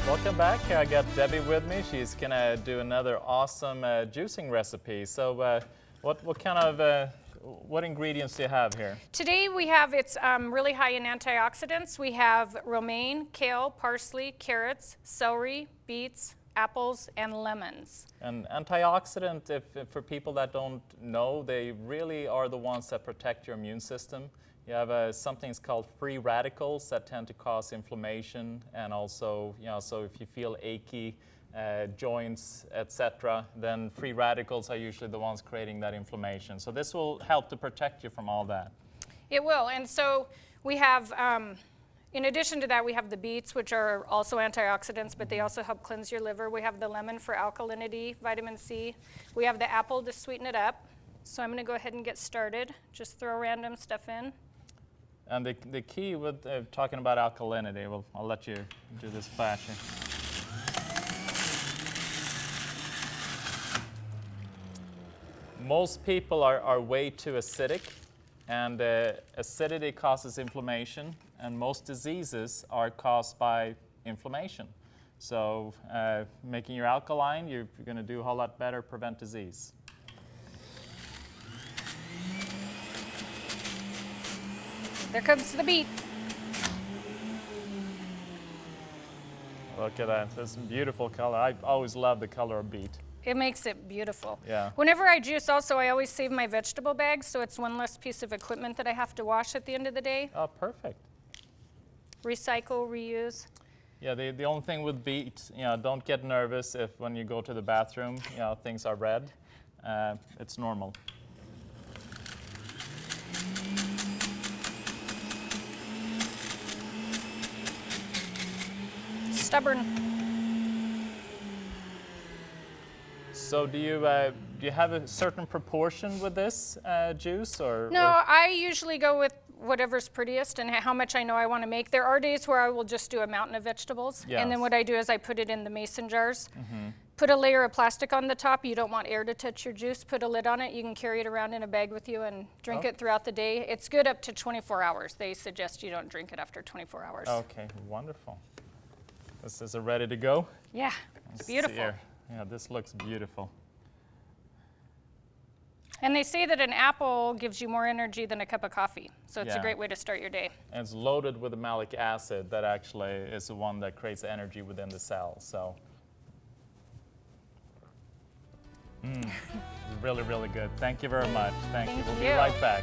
Welcome back. I got Debbie with me. She's gonna do another awesome juicing recipe. So, what ingredients do you have here? Today we have, it's really high in antioxidants. We have romaine, kale, parsley, carrots, celery, beets, apples, and lemons. And antioxidant, if for people that don't know, they really are the ones that protect your immune system. You have something called free radicals that tend to cause inflammation, and also, so if you feel achy joints, etc., then free radicals are usually the ones creating that inflammation. So this will help to protect you from all that. It will, and so we have, in addition to that, we have the beets, which are also antioxidants, but they also help cleanse your liver. We have the lemon for alkalinity, vitamin C. We have the apple to sweeten it up. So I'm going to go ahead and get started. Just throw random stuff in. And the key with talking about alkalinity, well, I'll let you do this flash here. Most people are way too acidic, and acidity causes inflammation, and most diseases are caused by inflammation. So making your alkaline, you're going to do a whole lot better, prevent disease. There comes the beet. Look at that. That's a beautiful color. I always love the color of beet. It makes it beautiful. Yeah. Whenever I juice also, I always save my vegetable bags, so it's one less piece of equipment that I have to wash at the end of the day. Oh, perfect. Recycle, reuse. Yeah, the only thing with beet, don't get nervous if when you go to the bathroom, things are red. It's normal. Stubborn. So do you have a certain proportion with this juice, or? No, I usually go with whatever's prettiest and how much I know I want to make. There are days where I will just do a mountain of vegetables. Yes. And then what I do is I put it in the mason jars. Mm-hmm. Put a layer of plastic on the top. You don't want air to touch your juice. Put a lid on it. You can carry it around in a bag with you and drink it throughout the day. It's good up to 24 hours. They suggest you don't drink it after 24 hours. Okay, wonderful. This is ready to go? Yeah, it's beautiful. Yeah, this looks beautiful. And they say that an apple gives you more energy than a cup of coffee. So it's a great way to start your day. And it's loaded with malic acid that actually is the one that creates energy within the cell. So, really, really good. Thank you very much. Thank you. We'll be right back.